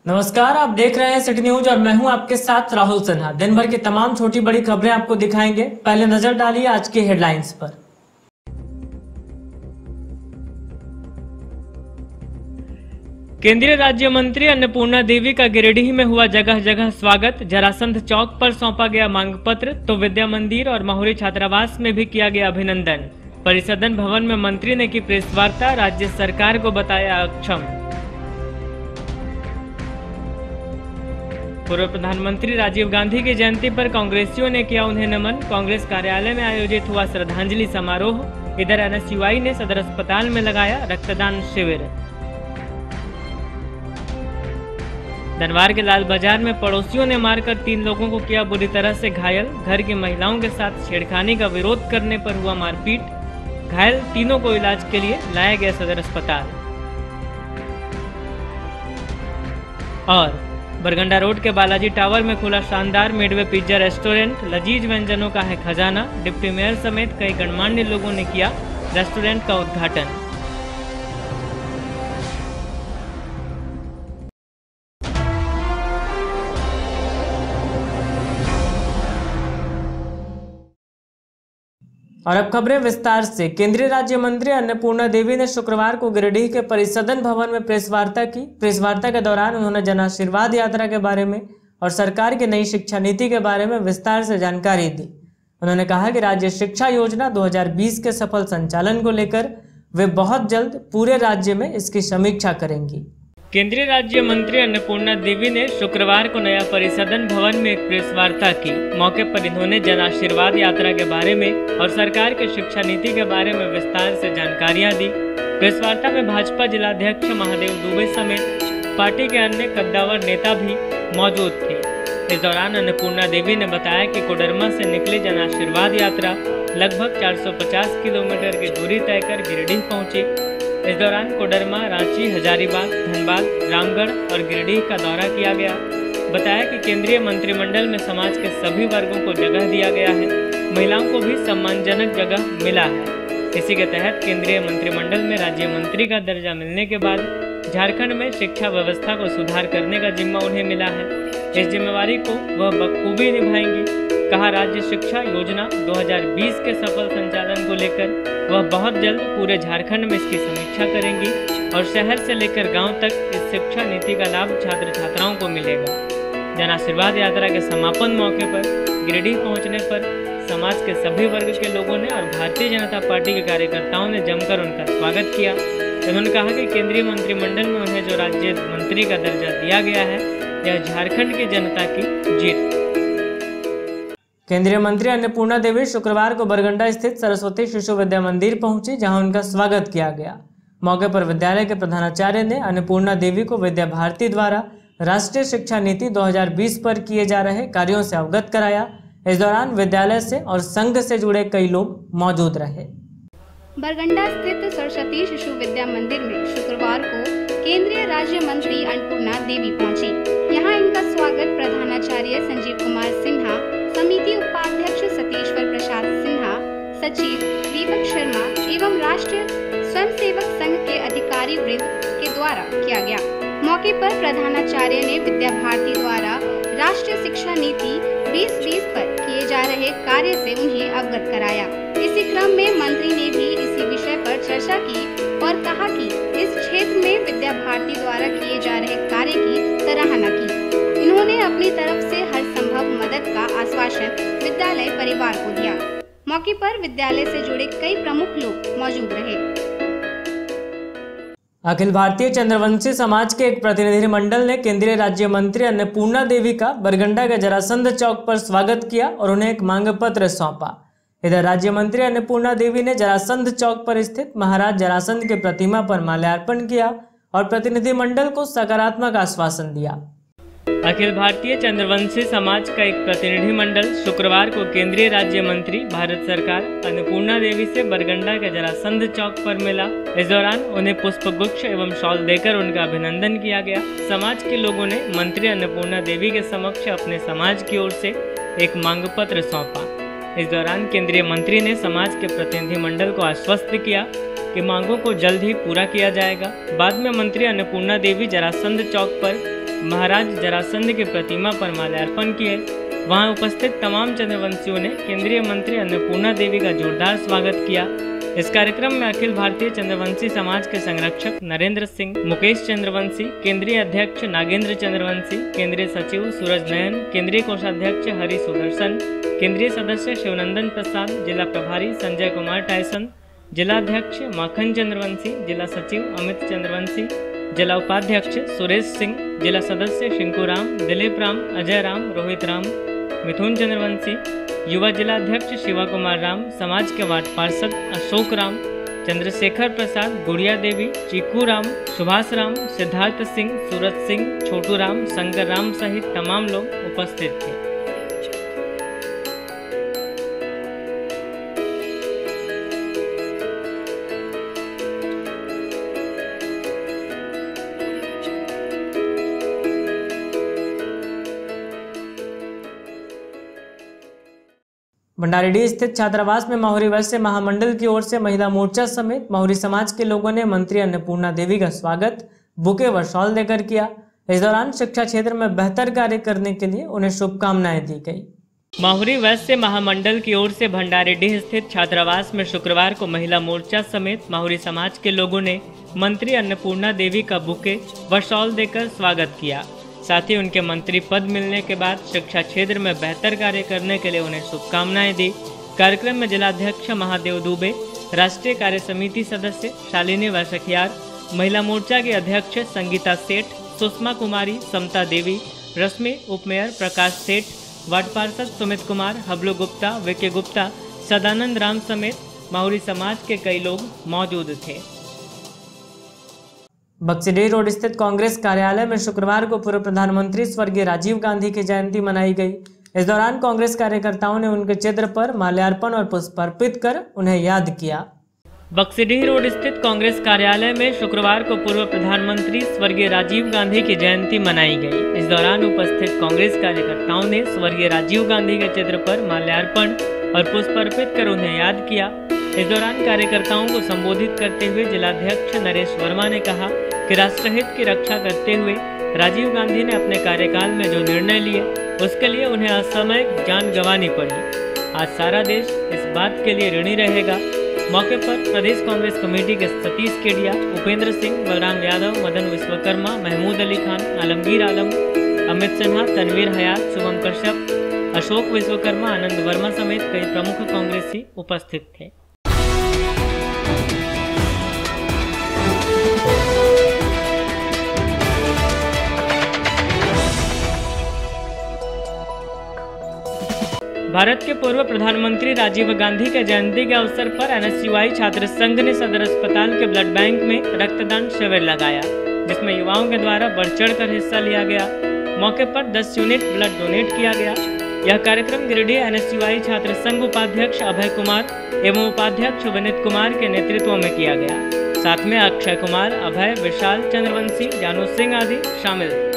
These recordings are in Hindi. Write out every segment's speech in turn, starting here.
नमस्कार, आप देख रहे हैं सिटी न्यूज और मैं हूं आपके साथ राहुल सिन्हा। दिन भर की तमाम छोटी बड़ी खबरें आपको दिखाएंगे। पहले नजर डालिए आज की हेडलाइंस पर। केंद्रीय राज्य मंत्री अन्नपूर्णा देवी का गिरिडीह में हुआ जगह जगह स्वागत। जरासंध चौक पर सौंपा गया मांग पत्र तो विद्या मंदिर और माहुरी छात्रावास में भी किया गया अभिनंदन। परिसदन भवन में मंत्री ने की प्रेस वार्ता, राज्य सरकार को बताया अक्षम। पूर्व प्रधानमंत्री राजीव गांधी की जयंती पर कांग्रेसियों ने किया उन्हें नमन। कांग्रेस कार्यालय में आयोजित हुआ श्रद्धांजलि समारोह। इधर एनएसयूआई ने सदर अस्पताल में लगाया रक्तदान शिविर। धनवार के लाल बाजार में पड़ोसियों ने मारकर 3 लोगों को किया बुरी तरह से घायल। घर की महिलाओं के साथ छेड़खानी का विरोध करने पर हुआ मारपीट। घायल तीनों को इलाज के लिए लाया गया सदर अस्पताल। और बरगंडा रोड के बालाजी टावर में खुला शानदार मिडवे पिज्जा रेस्टोरेंट। लजीज व्यंजनों का है खजाना। डिप्टी मेयर समेत कई गणमान्य लोगों ने किया रेस्टोरेंट का उद्घाटन। और अब खबरें विस्तार से। केंद्रीय राज्य मंत्री अन्नपूर्णा देवी ने शुक्रवार को गिरिडीह के परिसदन भवन में प्रेस वार्ता की। प्रेस वार्ता के दौरान उन्होंने जन आशीर्वाद यात्रा के बारे में और सरकार की नई शिक्षा नीति के बारे में विस्तार से जानकारी दी। उन्होंने कहा कि राज्य शिक्षा योजना 2020 के सफल संचालन को लेकर वे बहुत जल्द पूरे राज्य में इसकी समीक्षा करेंगी। केंद्रीय राज्य मंत्री अन्नपूर्णा देवी ने शुक्रवार को नया परिसदन भवन में एक प्रेस वार्ता की। मौके पर इन्होंने जन आशीर्वाद यात्रा के बारे में और सरकार की शिक्षा नीति के बारे में विस्तार से जानकारियां दी। प्रेस वार्ता में भाजपा जिलाध्यक्ष महादेव दुबे समेत पार्टी के अन्य कद्दावर नेता भी मौजूद थे। इस दौरान अन्नपूर्णा देवी ने बताया कि कोडरमा से निकली जन आशीर्वाद यात्रा लगभग 450 किलोमीटर की दूरी तय कर गिरिडीह पहुंची। इस दौरान कोडरमा, रांची, हजारीबाग, धनबाद, रामगढ़ और गिरिडीह का दौरा किया गया। बताया कि केंद्रीय मंत्रिमंडल में समाज के सभी वर्गों को जगह दिया गया है। महिलाओं को भी सम्मानजनक जगह मिला है। इसी के तहत केंद्रीय मंत्रिमंडल में राज्य मंत्री का दर्जा मिलने के बाद झारखंड में शिक्षा व्यवस्था को सुधार करने का जिम्मा उन्हें मिला है। इस जिम्मेवारी को वह बखूबी निभाएंगी। कहा, राज्य शिक्षा योजना 2020 के सफल संचालन को लेकर वह बहुत जल्द पूरे झारखंड में इसकी समीक्षा करेंगी और शहर से लेकर गांव तक इस शिक्षा नीति का लाभ छात्र छात्राओं को मिलेगा। जन आशीर्वाद यात्रा के समापन मौके पर गिरिडीह पहुंचने पर समाज के सभी वर्ग के लोगों ने और भारतीय जनता पार्टी के कार्यकर्ताओं ने जमकर उनका स्वागत किया। उन्होंने कहा कि केंद्रीय मंत्रिमंडल में उन्हें जो राज्य मंत्री का दर्जा दिया गया है, यह झारखंड की जनता की जीत। केंद्रीय मंत्री अन्नपूर्णा देवी शुक्रवार को बरगंडा स्थित सरस्वती शिशु विद्या मंदिर पहुंची, जहां उनका स्वागत किया गया। मौके पर विद्यालय के प्रधानाचार्य ने अन्नपूर्णा देवी को विद्या भारती द्वारा राष्ट्रीय शिक्षा नीति 2020 पर किए जा रहे कार्यों से अवगत कराया। इस दौरान विद्यालय से और संघ से जुड़े कई लोग मौजूद रहे। बरगंडा स्थित सरस्वती शिशु विद्या मंदिर में शुक्रवार को केंद्रीय राज्य मंत्री अन्नपूर्णा देवी पहुंची। यहां इनका स्वागत प्रधानाचार्य संजीव कुमार सिन्हा, समिति उपाध्यक्ष सतीश्वर प्रसाद सिन्हा, सचिव दीपक शर्मा एवं राष्ट्रीय स्वयंसेवक संघ के अधिकारी वृंद के द्वारा किया गया। मौके पर प्रधानाचार्य ने विद्या भारती द्वारा राष्ट्रीय शिक्षा नीति 2020 पर किए जा रहे कार्य से उन्हें अवगत कराया। इसी क्रम में मंत्री ने भी इसी विषय पर चर्चा की और कहा कि इस क्षेत्र में विद्या भारती द्वारा किए जा रहे कार्य की सराहना की। इन्होंने अपनी तरफ से हर संभव मदद का आश्वासन विद्यालय परिवार को दिया। मौके पर विद्यालय से जुड़े कई प्रमुख लोग मौजूद रहे। अखिल भारतीय चंद्रवंशी समाज के एक प्रतिनिधिमंडल ने केंद्रीय राज्य मंत्री अन्नपूर्णा देवी का बरगंडा के जरासंध चौक पर स्वागत किया और उन्हें एक मांग पत्र सौंपा। इधर राज्य मंत्री अन्नपूर्णा देवी ने जरासंध चौक पर स्थित महाराज जरासंध की प्रतिमा पर माल्यार्पण किया और प्रतिनिधिमंडल को सकारात्मक आश्वासन दिया। अखिल भारतीय चंद्रवंशी समाज का एक प्रतिनिधिमंडल शुक्रवार को केंद्रीय राज्य मंत्री भारत सरकार अन्नपूर्णा देवी से बरगंडा के जरासंध चौक पर मिला। इस दौरान उन्हें पुष्प गुच्छ एवं शॉल देकर उनका अभिनंदन किया गया। समाज के लोगों ने मंत्री अन्नपूर्णा देवी के समक्ष अपने समाज की ओर से एक मांग पत्र सौंपा। इस दौरान केंद्रीय मंत्री ने समाज के प्रतिनिधिमंडल को आश्वस्त किया कि मांगों को जल्द ही पूरा किया जाएगा। बाद में मंत्री अन्नपूर्णा देवी जरासंध चौक पर महाराज जरासंध की प्रतिमा पर माल्यार्पण किए। वहां उपस्थित तमाम चंद्रवंशियों ने केंद्रीय मंत्री अन्नपूर्णा देवी का जोरदार स्वागत किया। इस कार्यक्रम में अखिल भारतीय चंद्रवंशी समाज के संरक्षक नरेंद्र सिंह, मुकेश चंद्रवंशी, केंद्रीय अध्यक्ष नागेंद्र चंद्रवंशी, केंद्रीय सचिव सूरज नयन, केंद्रीय कोषाध्यक्ष हरि सुदर्शन, केंद्रीय सदस्य शिवनंदन प्रसाद, जिला प्रभारी संजय कुमार टायसन, जिला अध्यक्ष माखन चंद्रवंशी, जिला सचिव अमित चंद्रवंशी, जिला उपाध्यक्ष सुरेश सिंह, जिला सदस्य शिंकू राम, दिलीप राम, अजय राम, रोहित राम, मिथुन चंद्रवंशी, युवा जिला अध्यक्ष शिवा कुमार राम, समाज के वार्ड पार्षद अशोक राम, चंद्रशेखर प्रसाद, गुड़िया देवी, चीकू राम, सुभाष राम, सिद्धार्थ सिंह, सूरज सिंह, छोटू राम, शंकर राम सहित तमाम लोग उपस्थित थे। भंडारीडीह स्थित छात्रावास में माहुरी वैश्य महामंडल की ओर से महिला मोर्चा समेत माहुरी समाज के लोगों ने मंत्री अन्नपूर्णा देवी का स्वागत बुके व शॉल देकर किया। इस दौरान शिक्षा क्षेत्र में बेहतर कार्य करने के लिए उन्हें शुभकामनाएं दी गई। माहुरी वैश्य महामंडल की ओर से भंडारीडीह स्थित छात्रावास में शुक्रवार को महिला मोर्चा समेत माहुरी समाज के लोगों ने मंत्री अन्नपूर्णा देवी का बुके व शॉल देकर स्वागत किया। साथ ही उनके मंत्री पद मिलने के बाद शिक्षा क्षेत्र में बेहतर कार्य करने के लिए उन्हें शुभकामनाएं दी। कार्यक्रम में जिलाध्यक्ष महादेव दुबे, राष्ट्रीय कार्य समिति सदस्य शालिनी वैसखियार, महिला मोर्चा के अध्यक्ष संगीता सेठ, सुषमा कुमारी, समता देवी, रश्मि, उपमेयर प्रकाश सेठ, वार्ड पार्षद सुमित कुमार, हबलू गुप्ता, विके गुप्ता, सदानंद राम समेत माहुरी समाज के कई लोग मौजूद थे। बक्सीडीह रोड स्थित कांग्रेस कार्यालय में शुक्रवार को पूर्व प्रधानमंत्री स्वर्गीय राजीव गांधी की जयंती मनाई गई। इस दौरान कांग्रेस कार्यकर्ताओं ने उनके चित्र पर माल्यार्पण और पुष्प अर्पित कर उन्हें याद किया। बक्सीडीह रोड स्थित कांग्रेस कार्यालय में शुक्रवार को पूर्व प्रधानमंत्री स्वर्गीय राजीव गांधी की जयंती मनाई गई। इस दौरान उपस्थित कांग्रेस कार्यकर्ताओं ने स्वर्गीय राजीव गांधी के चित्र पर माल्यार्पण और पुष्प अर्पित कर उन्हें याद किया। इस दौरान कार्यकर्ताओं को संबोधित करते हुए जिलाध्यक्ष नरेश वर्मा ने कहा कि राष्ट्रहित की रक्षा करते हुए राजीव गांधी ने अपने कार्यकाल में जो निर्णय लिए उसके लिए उन्हें असामयिक जान गंवानी पड़ी। आज सारा देश इस बात के लिए ऋणी रहेगा। मौके पर प्रदेश कांग्रेस कमेटी के सतीश केडिया, उपेंद्र सिंह, बलराम यादव, मदन विश्वकर्मा, महमूद अली खान, आलमगीर आलम, अमित सिन्हा, तनवीर हयात, शुभम कश्यप, अशोक विश्वकर्मा, आनंद वर्मा समेत कई प्रमुख कांग्रेसी उपस्थित थे। भारत के पूर्व प्रधानमंत्री राजीव गांधी के जयंती के अवसर पर एनएसयूआई छात्र संघ ने सदर अस्पताल के ब्लड बैंक में रक्तदान शिविर लगाया, जिसमें युवाओं के द्वारा बढ़ चढ़कर हिस्सा लिया गया। मौके पर 10 यूनिट ब्लड डोनेट किया गया। यह कार्यक्रम गिरिडीह एनएसयूआई छात्र संघ उपाध्यक्ष अभय कुमार एवं उपाध्यक्ष विनीत कुमार के नेतृत्व में किया गया। साथ में अक्षय कुमार, अभय, विशाल चंद्रवंशी, जानू सिंह आदि शामिल थे।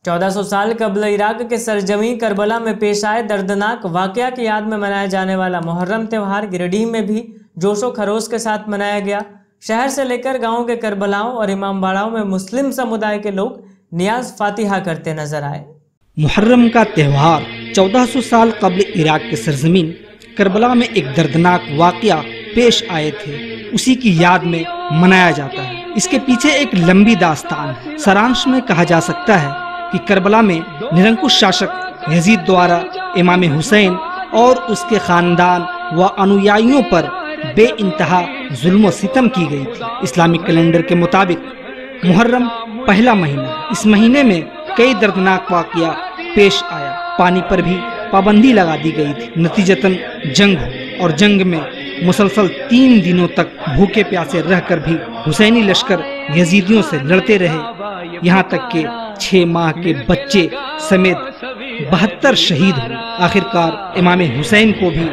1400 साल कबल इराक के सरजमी करबला में पेश आए दर्दनाक वाकया की याद में मनाया जाने वाला मुहर्रम त्यौहार गिरिडीह में भी जोशो खरोश के साथ मनाया गया। शहर से लेकर गांव के करबलाओं और इमामबाड़ाओं में मुस्लिम समुदाय के लोग नियाज फातिहा करते नजर आए। मुहर्रम का त्यौहार 1400 साल कबल इराक के सरजमीन करबला में एक दर्दनाक वाकया पेश आए थे, उसी की याद में मनाया जाता है। इसके पीछे एक लंबी दास्तान है। सारांश में कहा जा सकता है कि करबला में निरंकुश शासक यजीद द्वारा इमाम हुसैन और उसके खानदान व अनुयायियों पर बेइंतहा जुल्म व सितम की गई थी। इस्लामिक कैलेंडर के मुताबिक मुहर्रम पहला महीना, इस महीने में कई दर्दनाक वाकया पेश आया। पानी पर भी पाबंदी लगा दी गई थी। नतीजतन जंग हुई और जंग में मुसलसल 3 दिनों तक भूखे प्यासे रहकर भी हुसैनी लश्कर यजीदियों से लड़ते रहे। यहाँ तक के 6 माह के बच्चे समेत 72 शहीद हुए। आखिरकार इमाम हुसैन को भी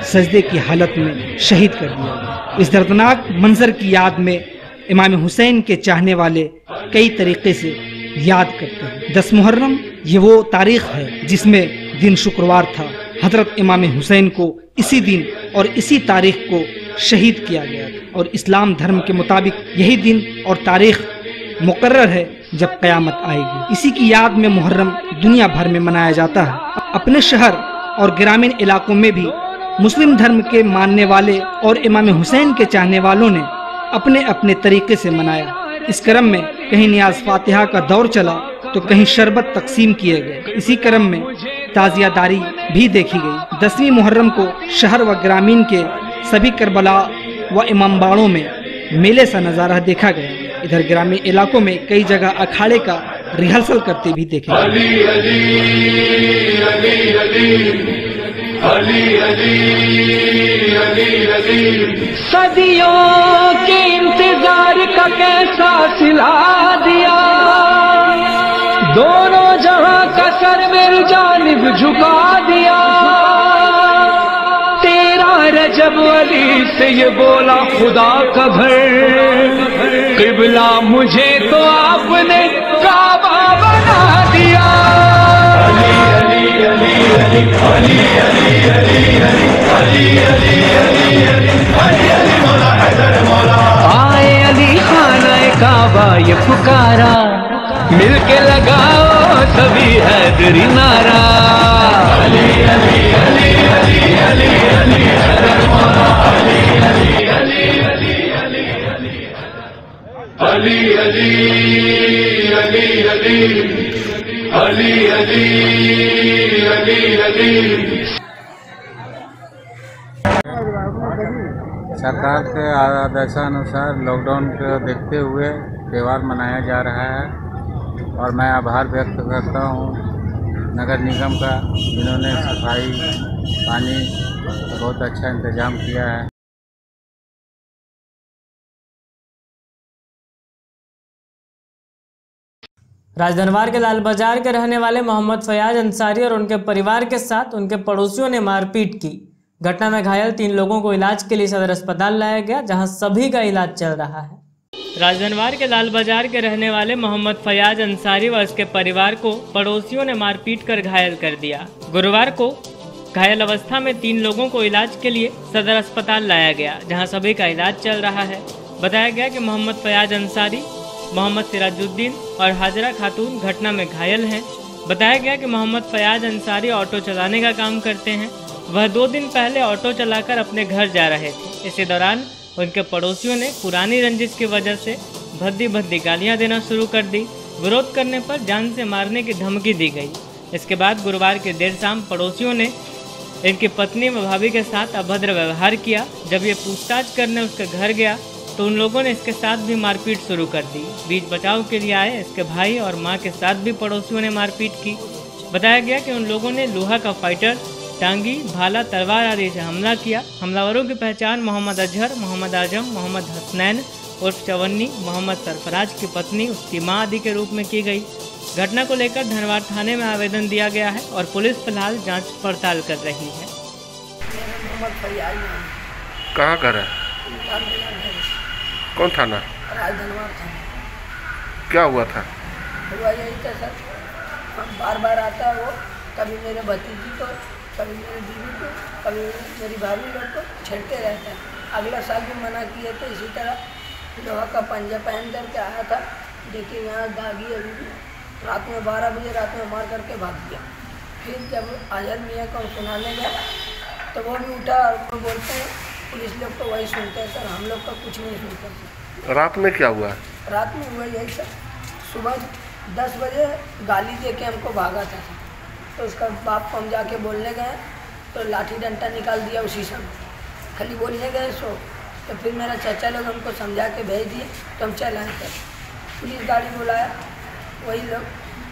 सजदे की हालत में शहीद कर दिया। इस दर्दनाक मंजर की याद में इमाम हुसैन के चाहने वाले कई तरीके से याद करते हैं। 10 मुहर्रम ये वो तारीख है जिसमें दिन शुक्रवार था। हजरत इमाम हुसैन को इसी दिन और इसी तारीख को शहीद किया गया था और इस्लाम धर्म के मुताबिक यही दिन और तारीख मुकर्रर है जब क़यामत आएगी। इसी की याद में मुहर्रम दुनिया भर में मनाया जाता है। अपने शहर और ग्रामीण इलाकों में भी मुस्लिम धर्म के मानने वाले और इमाम हुसैन के चाहने वालों ने अपने अपने तरीके से मनाया। इस क्रम में कहीं नियाज फातिहा का दौर चला तो कहीं शरबत तकसीम किए गए। इसी क्रम में ताजियादारी भी देखी गई। 10वीं मुहर्रम को शहर व ग्रामीण के सभी करबला व इमामबाड़ों में मेले सा नज़ारा देखा गया। इधर ग्रामीण इलाकों में कई जगह अखाड़े का रिहर्सल करते भी देखे सदियों के इंतजार का कैसा सिला दिया, दोनों जहां का सर मेरी जानिब झुका दिया। तेरा रजब अली से ये बोला खुदा का घर, किबला मुझे तो आपने काबा बना दिया। अली अली अली अली अली अली अली अली अली अली अली अली मौला हैदर मौला। आए अली खाना काबा ये पुकारा, मिलके लगाओ सभी हैदरी नारा। अली अली अली अली अली अली हैदर मौला। अली अली अली अली अली अली अली अली अली अली अली अली। सरकार के आदेशानुसार लॉकडाउन को देखते हुए त्यौहार मनाया जा रहा है और मैं आभार व्यक्त करता हूँ नगर निगम का, जिन्होंने सफाई पानी बहुत अच्छा इंतजाम किया है। राजधनवार के लाल बाजार के रहने वाले मोहम्मद फयाज अंसारी और उनके परिवार के साथ उनके पड़ोसियों ने मारपीट की। घटना में घायल 3 लोगों को इलाज के लिए सदर अस्पताल लाया गया, जहां सभी का इलाज चल रहा है। राजधनवार के लाल बाजार के रहने वाले मोहम्मद फयाज अंसारी व उसके परिवार को पड़ोसियों ने मारपीट कर घायल कर दिया। गुरुवार को घायल अवस्था में 3 लोगों को इलाज के लिए सदर अस्पताल लाया गया, जहां सभी का इलाज चल रहा है। बताया गया कि मोहम्मद फयाज अंसारी, मोहम्मद सिराजुद्दीन और हाजरा खातून घटना में घायल हैं। बताया गया कि मोहम्मद फयाज अंसारी ऑटो चलाने का काम करते हैं। वह 2 दिन पहले ऑटो चलाकर अपने घर जा रहे थे। इसी दौरान उनके पड़ोसियों ने पुरानी रंजिश की वजह से भद्दी भद्दी गालियां देना शुरू कर दी। विरोध करने पर जान से मारने की धमकी दी गई। इसके बाद गुरुवार की देर शाम पड़ोसियों ने इनकी पत्नी व भाभी के साथ अभद्र व्यवहार किया। जब ये पूछताछ करने उसके घर गया तो उन लोगों ने इसके साथ भी मारपीट शुरू कर दी। बीच बचाव के लिए आए इसके भाई और मां के साथ भी पड़ोसियों ने मारपीट की। बताया गया कि उन लोगों ने लोहा का फाइटर, टांगी, भाला, तलवार आदि से हमला किया। हमलावरों की पहचान मोहम्मद अजहर, मोहम्मद आजम, मोहम्मद हसनैन उर्फ चवन्नी, मोहम्मद सरफराज की पत्नी, उसकी मां आदि के रूप में की गई। घटना को लेकर धनवार थाने में आवेदन दिया गया है और पुलिस फिलहाल जांच पड़ताल कर रही है। कहाँ घर है? कौन थाना? राजधनवार थाना। क्या हुआ था? हुआ यही था सर, हम बार बार आता है वो, कभी मेरे भतीजी को, कभी मेरी बीवी को, कभी मेरी भाभी लोग को छेड़ते रहते हैं। अगला साल भी मना किए थे इसी तरह, लोहा का पंजा पहन करके आया था। देखिए यहाँ दागी अभी भी, रात में 12 बजे रात में मार करके भाग गया। फिर जब अजहर मियाँ को सुनाने गया तो वो भी उठा और वो बोलते हैं पुलिस लोग तो वही सुनते हैं सर, हम लोग का कुछ नहीं सुनते। रात में क्या हुआ? रात में हुआ यही सर, सुबह 10 बजे गाली दे के हमको भागा था। तो उसका बाप को हम जाके बोलने गए तो लाठी डंडा निकाल दिया उसी समय। खाली बोलने गए तो फिर मेरा चाचा लोग हमको समझा के भेज दिए तो हम चल आए सर। पुलिस गाड़ी बुलाया, वही लोग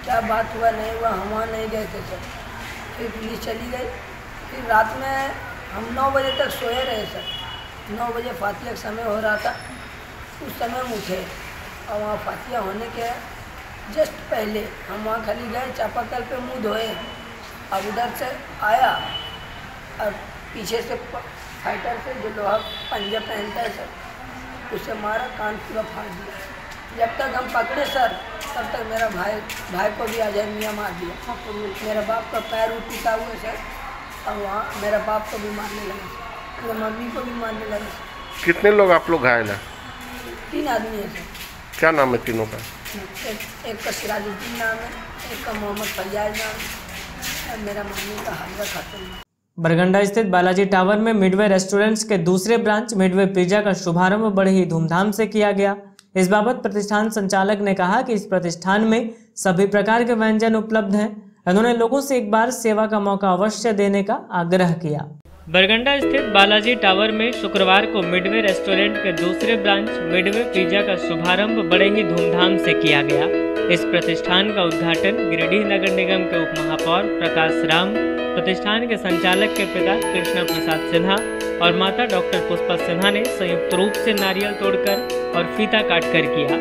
क्या बात हुआ नहीं हुआ हम वहाँ नहीं गए थे सर। फिर पुलिस चली गई। फिर रात में हम 9 बजे तक सोए रहे सर। 9 बजे फातिया का समय हो रहा था, उस समय हम उठे और वहाँ फातिया होने के जस्ट पहले हम वहाँ खाली गए, चापाकल पे मुँह धोए। अब उधर से आया और पीछे से फाइटर से जो लोहा पंजा पहनता है सर, उससे मारा, कान पूरा फाड़ दिया। जब तक हम पकड़े सर तब तक मेरा भाई को भी अजहर मियाँ मार दिया। मेरा बाप का पैर टूटा हुआ सर, और वहाँ मेरा बाप को भी मारने लगा, मेरे मम्मी को भी मारने लगा। कितने लोग आप लोग घायल हैं? 3 आदमी हैं सर। क्या नाम है तीनों का? एक का सिराजुद्दीन नाम है, एक का मोहम्मद फैयाज नाम है, और मेरा मम्मी का हाजिरा खातून। बरगंडा स्थित बालाजी टावर में मिडवे रेस्टोरेंट्स के दूसरे ब्रांच मिडवे पिज्जा का शुभारंभ बड़े ही धूमधाम से किया गया। इस बाबत प्रतिष्ठान संचालक ने कहा कि इस प्रतिष्ठान में सभी प्रकार के व्यंजन उपलब्ध हैं। उन्होंने लोगों से एक बार सेवा का मौका अवश्य देने का आग्रह किया। बरगंडा स्थित बालाजी टावर में शुक्रवार को मिडवे रेस्टोरेंट के दूसरे ब्रांच मिडवे पिज्जा का शुभारंभ बड़े ही धूमधाम से किया गया। इस प्रतिष्ठान का उद्घाटन गिरिडीह नगर निगम के उप महापौर प्रकाश राम, प्रतिष्ठान के संचालक के पिता कृष्ण प्रसाद सिन्हा और माता डॉक्टर पुष्पा सिन्हा ने संयुक्त रूप से नारियल तोड़कर और फीता काटकर किया।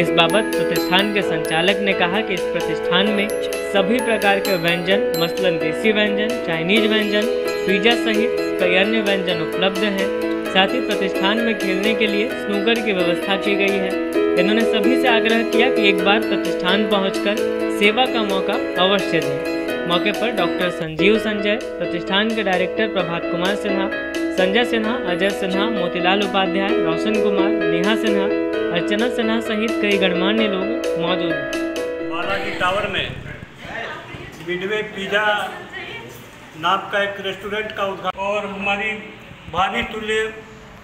इस बाबत प्रतिष्ठान के संचालक ने कहा कि इस प्रतिष्ठान में सभी प्रकार के व्यंजन मसलन देसी व्यंजन, चाइनीज व्यंजन, पिज्जा सहित कई अन्य व्यंजन उपलब्ध हैं। साथ ही प्रतिष्ठान में खेलने के लिए स्नूकर की व्यवस्था की गई है। इन्होंने सभी से आग्रह किया कि एक बार प्रतिष्ठान पहुंचकर सेवा का मौका अवश्य दें। मौके पर डॉक्टर संजीव संजय, प्रतिष्ठान के डायरेक्टर प्रभात कुमार सिन्हा, संजय सिन्हा, अजय सिन्हा, मोतीलाल उपाध्याय, रोशन कुमार, नेहा सिन्हा, अर्चना सिन्हा सहित कई गणमान्य लोग मौजूद हैं। बालाजी टावर में मिडवे पिज्जा नाम का एक रेस्टोरेंट का उद्घाटन, और हमारी भाभी तुल्य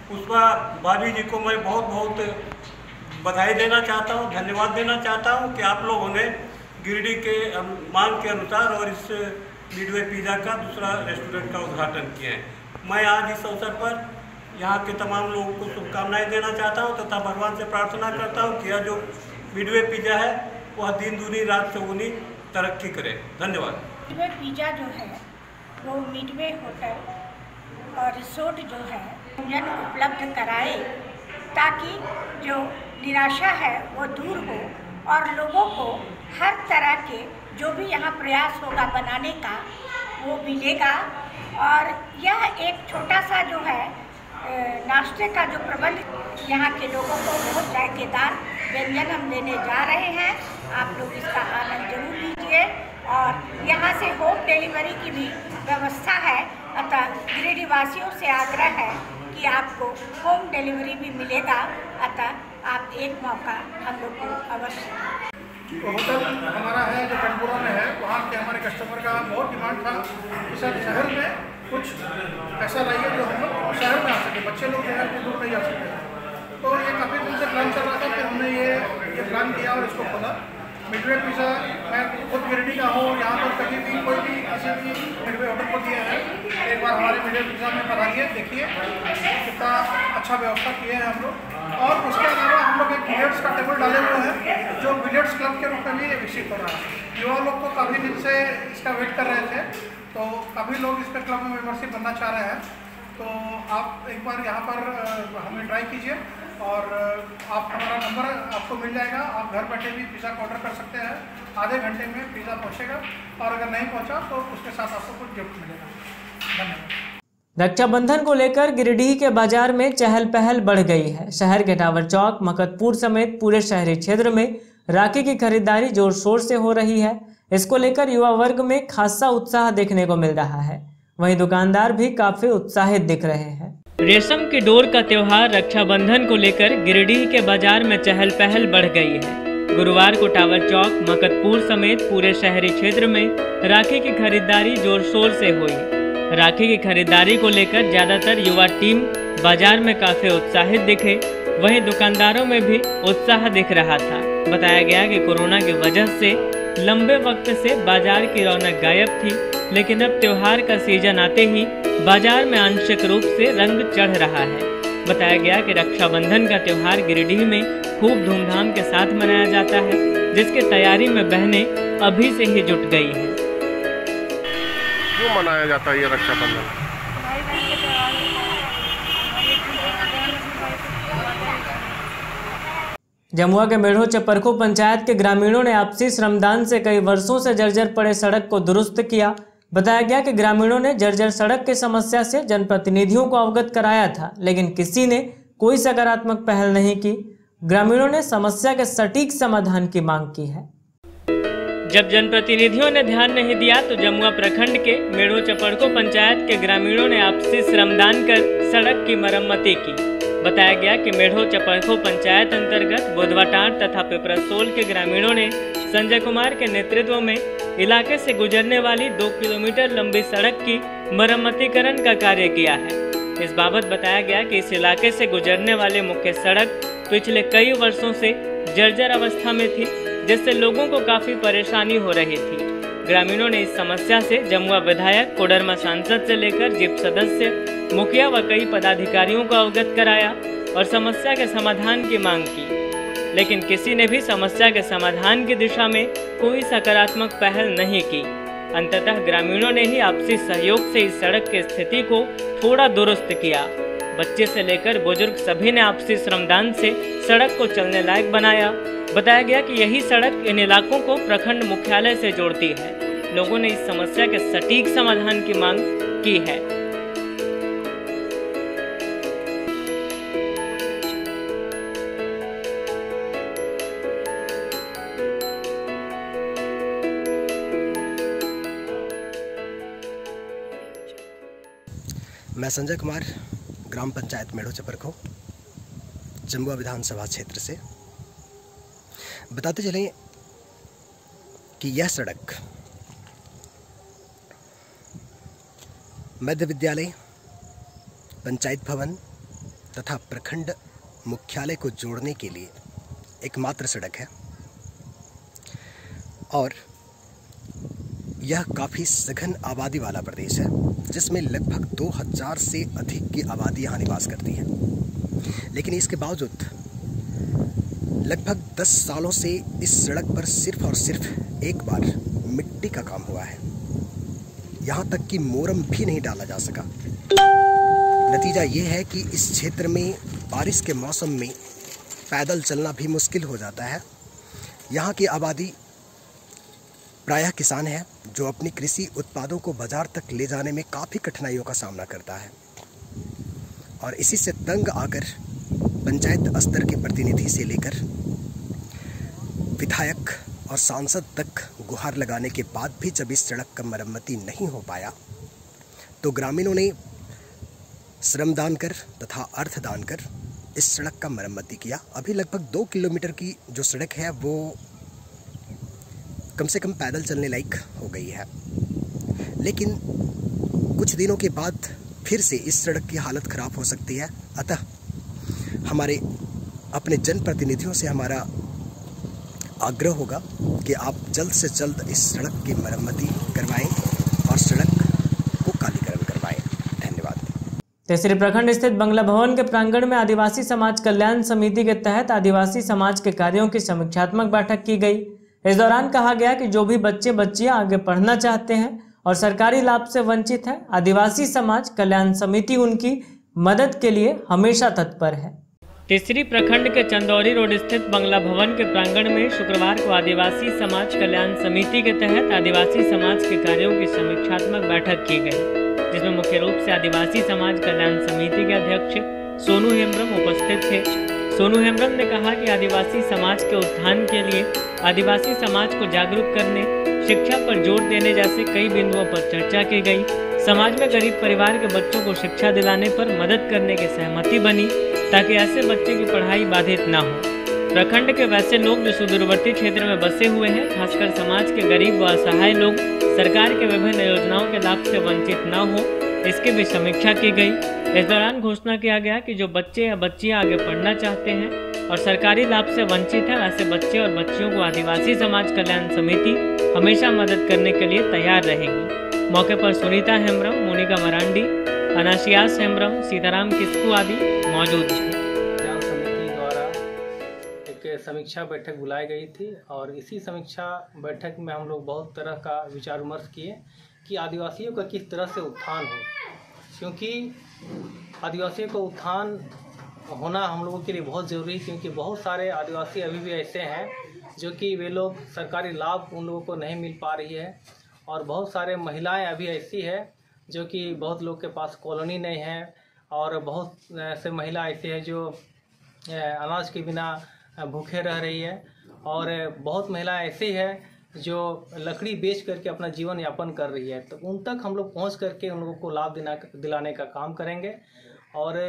पुष्पा भाभी जी को मैं बहुत बहुत बधाई देना चाहता हूँ, धन्यवाद देना चाहता हूँ कि आप लोगों ने गिरिडीह के मांग के अनुसार और इस मिडवे पिज्जा का दूसरा रेस्टोरेंट का उद्घाटन किया है। मैं आज इस अवसर पर यहाँ के तमाम लोगों को शुभकामनाएं देना चाहता हूँ तथा भगवान से प्रार्थना करता हूँ कि यह जो मिडवे पिज्जा है वह दिन दूनी रात चौगुनी तरक्की करे। धन्यवाद। मिडवे पिज्जा जो है वो मिडवे होटल और रिसोर्ट जो है व्यंजन उपलब्ध कराए ताकि जो निराशा है वो दूर हो और लोगों को हर तरह के जो भी यहाँ प्रयास होगा बनाने का वो मिलेगा। और यह एक छोटा सा जो है नाश्ते का जो प्रबंध यहाँ के लोगों को बहुत जायकेदार व्यंजन हम देने जा रहे हैं। आप लोग इसका आनंद जरूर लीजिए और यहाँ से होम डिलीवरी की भी व्यवस्था है। अतः गिरिडीह वासियों से आग्रह है कि आपको होम डिलीवरी भी मिलेगा। अतः आप एक मौका हम लोग को अवश्य। होटल हमारा है जो गणपुरा में है, वहाँ के हमारे कस्टमर का बहुत डिमांड था कि सर शहर में कुछ ऐसा लाइए जो हम लोग शहर में आ सके, बच्चे लोग जो है दूर नहीं जा सकते। तो ये काफ़ी दिन से प्लान चल रहा था, फिर हमने ये प्लान किया और इसको खोला। मिडवे पिज़्ज़ा मैं खुद गिरिडीह का हूँ और यहाँ पर कभी भी कोई भी किसी भी मिडवे होटल को दिया है। एक बार हमारे मिडवे पिज़्ज़ा में बनाइए, देखिए कितना अच्छा व्यवस्था किए हैं हम लोग। और उसके अलावा हम लोग एक बिलियर्ड्स का टेबल डाले हुए हैं जो बिलियर्ड्स क्लब के रूप में भी विकसित हो रहा है। युवा लोग तो काफ़ी दिन से इसका वेट कर रहे थे, तो काफ़ी लोग इसके क्लब में मेंबरशिप बनना चाह रहे हैं। तो आप एक बार यहाँ पर हमें ट्राई कीजिए और आप हमारा नंबर आपको मिल जाएगा। आप घर बैठे भी पिज़्ज़ा का ऑर्डर कर सकते हैं। आधे घंटे में पिज़्ज़ा पहुँचेगा और अगर नहीं पहुँचा तो उसके साथ आपको कुछ गिफ्ट मिलेगा। धन्यवाद। रक्षाबंधन को लेकर गिरिडीह के बाजार में चहल पहल बढ़ गई है। शहर के टावर चौक, मकतपुर समेत पूरे शहरी क्षेत्र में राखी की खरीदारी जोर शोर से हो रही है। इसको लेकर युवा वर्ग में खासा उत्साह देखने को मिल रहा है। वहीं दुकानदार भी काफी उत्साहित दिख रहे हैं। रेशम की डोर का त्योहार रक्षाबंधन को लेकर गिरिडीह के बाजार में चहल पहल बढ़ गई है। गुरुवार को टावर चौक, मकतपुर समेत पूरे शहरी क्षेत्र में राखी की खरीदारी जोर शोर से हुई। राखी की खरीदारी को लेकर ज्यादातर युवा टीम बाजार में काफी उत्साहित दिखे। वहीं दुकानदारों में भी उत्साह दिख रहा था। बताया गया कि कोरोना की वजह से लंबे वक्त से बाजार की रौनक गायब थी, लेकिन अब त्योहार का सीजन आते ही बाजार में आंशिक रूप से रंग चढ़ रहा है। बताया गया कि रक्षाबंधन का त्योहार गिरिडीह में खूब धूमधाम के साथ मनाया जाता है, जिसकी तैयारी में बहनें अभी से ही जुट गई हैं। क्यों मनाया जाता है ये रक्षाबंधन? जमुआ के मेढ़ो चपरखू पंचायत के ग्रामीणों ने आपसी श्रमदान से कई वर्षों से जर्जर पड़े सड़क को दुरुस्त किया। बताया गया कि ग्रामीणों ने जर्जर सड़क की समस्या से जनप्रतिनिधियों को अवगत कराया था, लेकिन किसी ने कोई सकारात्मक पहल नहीं की। ग्रामीणों ने समस्या के सटीक समाधान की मांग की है। जब जनप्रतिनिधियों ने ध्यान नहीं दिया तो जमुआ प्रखंड के मेढ़ो चपरखू पंचायत के ग्रामीणों ने आपसी श्रमदान कर सड़क की मरम्मती की। बताया गया कि मेढ़ो चपरखो पंचायत अंतर्गत बुधवाटांड तथा पिपरसोल के ग्रामीणों ने संजय कुमार के नेतृत्व में इलाके से गुजरने वाली 2 किलोमीटर लंबी सड़क की मरम्मतीकरण का कार्य किया है। इस बाबत बताया गया कि इस इलाके से गुजरने वाली मुख्य सड़क पिछले कई वर्षों से जर्जर अवस्था में थी, जिससे लोगों को काफी परेशानी हो रही थी। ग्रामीणों ने इस समस्या से जमुआ विधायक, कोडरमा सांसद से लेकर जिप सदस्य, मुखिया व कई पदाधिकारियों को अवगत कराया और समस्या के समाधान की मांग की, लेकिन किसी ने भी समस्या के समाधान की दिशा में कोई सकारात्मक पहल नहीं की। अंततः ग्रामीणों ने ही आपसी सहयोग से इस सड़क की स्थिति को थोड़ा दुरुस्त किया। बच्चे से लेकर बुजुर्ग सभी ने आपसी श्रमदान से सड़क को चलने लायक बनाया। बताया गया कि यही सड़क इन इलाकों को प्रखंड मुख्यालय से जोड़ती है। लोगों ने इस समस्या के सटीक समाधान की मांग की है। मैं संजय कुमार, ग्राम पंचायत मेढ़ो चपरखो, जमुआ विधानसभा क्षेत्र से बताते चलें कि यह सड़क मध्य विद्यालय, पंचायत भवन तथा प्रखंड मुख्यालय को जोड़ने के लिए एकमात्र सड़क है और यह काफ़ी सघन आबादी वाला प्रदेश है, जिसमें लगभग 2000 से अधिक की आबादी यहाँ निवास करती है। लेकिन इसके बावजूद लगभग 10 सालों से इस सड़क पर सिर्फ और सिर्फ एक बार मिट्टी का काम हुआ है। यहाँ तक कि मोरम भी नहीं डाला जा सका। नतीजा ये है कि इस क्षेत्र में बारिश के मौसम में पैदल चलना भी मुश्किल हो जाता है। यहाँ की आबादी प्रायः किसान है, जो अपनी कृषि उत्पादों को बाजार तक ले जाने में काफ़ी कठिनाइयों का सामना करता है और इसी से तंग आकर पंचायत स्तर के प्रतिनिधि से लेकर विधायक और सांसद तक गुहार लगाने के बाद भी जब इस सड़क का मरम्मती नहीं हो पाया तो ग्रामीणों ने श्रमदान कर तथा अर्थदान कर इस सड़क का मरम्मती किया। अभी लगभग 2 किलोमीटर की जो सड़क है वो कम से कम पैदल चलने लायक हो गई है, लेकिन कुछ दिनों के बाद फिर से इस सड़क की हालत खराब हो सकती है। अतः हमारे अपने जनप्रतिनिधियों से हमारा आग्रह होगा कि आप जल्द से जल्द इस सड़क की मरम्मती करवाएं और सड़क को कालीकरण करवाएं। धन्यवाद। तेसरी प्रखंड स्थित बंगला भवन के प्रांगण में आदिवासी समाज कल्याण समिति के तहत आदिवासी समाज के कार्यों की समीक्षात्मक बैठक की गई। इस दौरान कहा गया कि जो भी बच्चे बच्चियां आगे पढ़ना चाहते हैं और सरकारी लाभ से वंचित हैं, आदिवासी समाज कल्याण समिति उनकी मदद के लिए हमेशा तत्पर है। तीसरी प्रखंड के चंदौली रोड स्थित बंगला भवन के प्रांगण में शुक्रवार को आदिवासी समाज कल्याण समिति के तहत आदिवासी समाज के कार्यों की समीक्षात्मक बैठक की गई, जिसमें मुख्य रूप से आदिवासी समाज कल्याण समिति के अध्यक्ष सोनू हेम्ब्रम उपस्थित थे। सोनू हेम्ब्रम ने कहा कि आदिवासी समाज के उत्थान के लिए आदिवासी समाज को जागरूक करने, शिक्षा पर जोर देने जैसे कई बिंदुओं पर चर्चा की गई। समाज में गरीब परिवार के बच्चों को शिक्षा दिलाने पर मदद करने की सहमति बनी ताकि ऐसे बच्चे की पढ़ाई बाधित न हो। प्रखंड के वैसे लोग जो सुदूरवर्ती क्षेत्र में बसे हुए हैं, खासकर समाज के गरीब व असहाय लोग सरकार के विभिन्न योजनाओं के लाभ से वंचित न हो, इसकी भी समीक्षा की गई। इस दौरान घोषणा किया गया कि जो बच्चे या बच्चियां आगे पढ़ना चाहते हैं और सरकारी लाभ से वंचित हैं, वैसे बच्चे और बच्चियों को आदिवासी समाज कल्याण समिति हमेशा मदद करने के लिए तैयार रहेगी। मौके पर सुनीता हेम्ब्रम, मोनिका मरांडी, अनाशियास हेम्ब्रम, सीताराम किस्कू आदि मौजूद थे। कल्याण समिति द्वारा एक समीक्षा बैठक बुलाई गई थी और इसी समीक्षा बैठक में हम लोग बहुत तरह का विचार विमर्श किए कि आदिवासियों का किस तरह से उत्थान हो, क्योंकि आदिवासियों का उत्थान होना हम लोगों के लिए बहुत ज़रूरी है, क्योंकि बहुत सारे आदिवासी अभी भी ऐसे हैं जो कि वे लोग सरकारी लाभ उन लोगों को नहीं मिल पा रही है और बहुत सारे महिलाएं अभी ऐसी है जो कि बहुत लोग के पास कॉलोनी नहीं है और बहुत ऐसे महिला ऐसी है जो अनाज के बिना भूखे रह रही है और बहुत महिला ऐसी है जो लकड़ी बेच करके अपना जीवन यापन कर रही है। तो उन तक हम लोग पहुंच करके उन लोगों को लाभ दिलाने का काम करेंगे और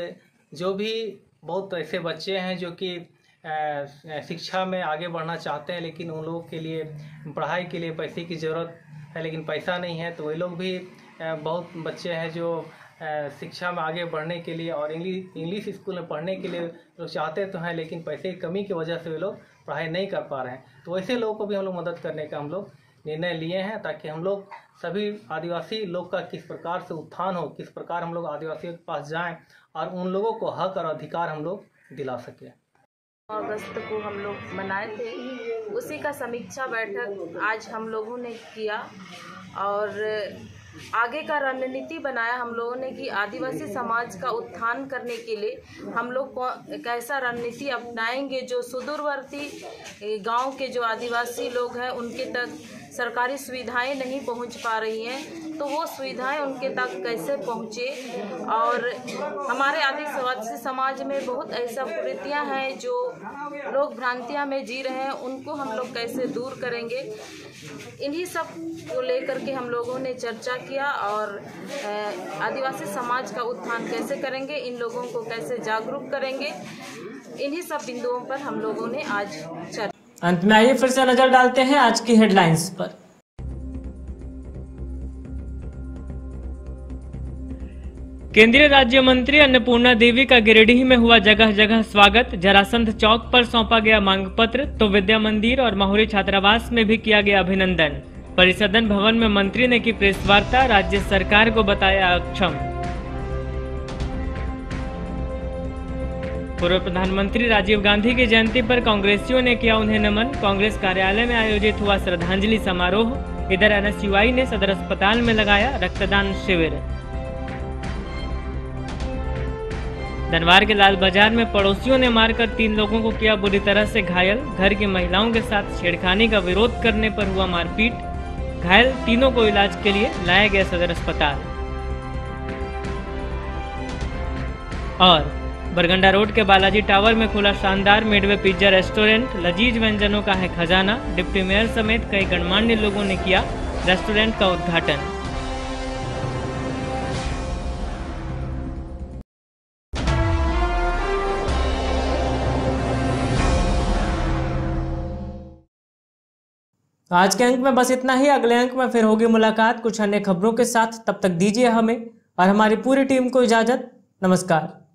जो भी बहुत ऐसे बच्चे हैं जो कि शिक्षा में आगे बढ़ना चाहते हैं, लेकिन उन लोगों के लिए पढ़ाई के लिए पैसे की ज़रूरत है, लेकिन पैसा नहीं है। तो वे लोग भी बहुत बच्चे हैं जो शिक्षा में आगे बढ़ने के लिए और इंग्लिश स्कूल में पढ़ने के लिए लोग चाहते तो हैं, लेकिन पैसे की कमी की वजह से वे लोग पढ़ाई नहीं कर पा रहे हैं। तो ऐसे लोगों को भी हम लोग मदद करने का हम लोग निर्णय लिए हैं, ताकि हम लोग सभी आदिवासी लोग का किस प्रकार से उत्थान हो, किस प्रकार हम लोग आदिवासियों के पास जाएं और उन लोगों को हक और अधिकार हम लोग दिला सकें। अगस्त को हम लोग मनाए थे, उसी का समीक्षा बैठक आज हम लोगों ने किया और आगे का रणनीति बनाया हम लोगों ने कि आदिवासी समाज का उत्थान करने के लिए हम लोग कैसा रणनीति अपनाएंगे। जो सुदूरवर्ती गांव के जो आदिवासी लोग हैं उनके तक सरकारी सुविधाएं नहीं पहुंच पा रही हैं, तो वो सुविधाएं उनके तक कैसे पहुंचे। और हमारे आदिवासी समाज में बहुत ऐसा कुरीतियां हैं जो लोग भ्रांतियां में जी रहे हैं, उनको हम लोग कैसे दूर करेंगे। इन्हीं सब को लेकर के हम लोगों ने चर्चा किया और आदिवासी समाज का उत्थान कैसे करेंगे, इन लोगों को कैसे जागरूक करेंगे, इन्हीं सब बिंदुओं पर हम लोगों ने आज चर्चा। अंत में आइए फिर से नजर डालते हैं आज की हेडलाइंस पर। केंद्रीय राज्य मंत्री अन्नपूर्णा देवी का गिरिडीह में हुआ जगह जगह स्वागत। जरासंध चौक पर सौंपा गया मांग पत्र, तो विद्या मंदिर और माहुरी छात्रावास में भी किया गया अभिनंदन। परिसदन भवन में मंत्री ने की प्रेस वार्ता, राज्य सरकार को बताया अक्षम। पूर्व प्रधानमंत्री राजीव गांधी की जयंती पर कांग्रेसियों ने किया उन्हें नमन। कांग्रेस कार्यालय में आयोजित हुआ श्रद्धांजलि समारोह। इधर एनएसयूआई ने सदर अस्पताल में लगाया रक्तदान शिविर। धनवार के लाल बाजार में पड़ोसियों ने मारकर 3 लोगों को किया बुरी तरह से घायल। घर की महिलाओं के साथ छेड़खानी का विरोध करने पर हुआ मारपीट। घायल तीनों को इलाज के लिए लाया गया सदर अस्पताल। और बरगंडा रोड के बालाजी टावर में खुला शानदार मिडवे पिज्जा रेस्टोरेंट। लजीज व्यंजनों का है खजाना। डिप्टी मेयर समेत कई गणमान्य लोगों ने किया रेस्टोरेंट का उद्घाटन। आज के अंक में बस इतना ही। अगले अंक में फिर होगी मुलाकात कुछ अन्य खबरों के साथ। तब तक दीजिए हमें और हमारी पूरी टीम को इजाजत। नमस्कार।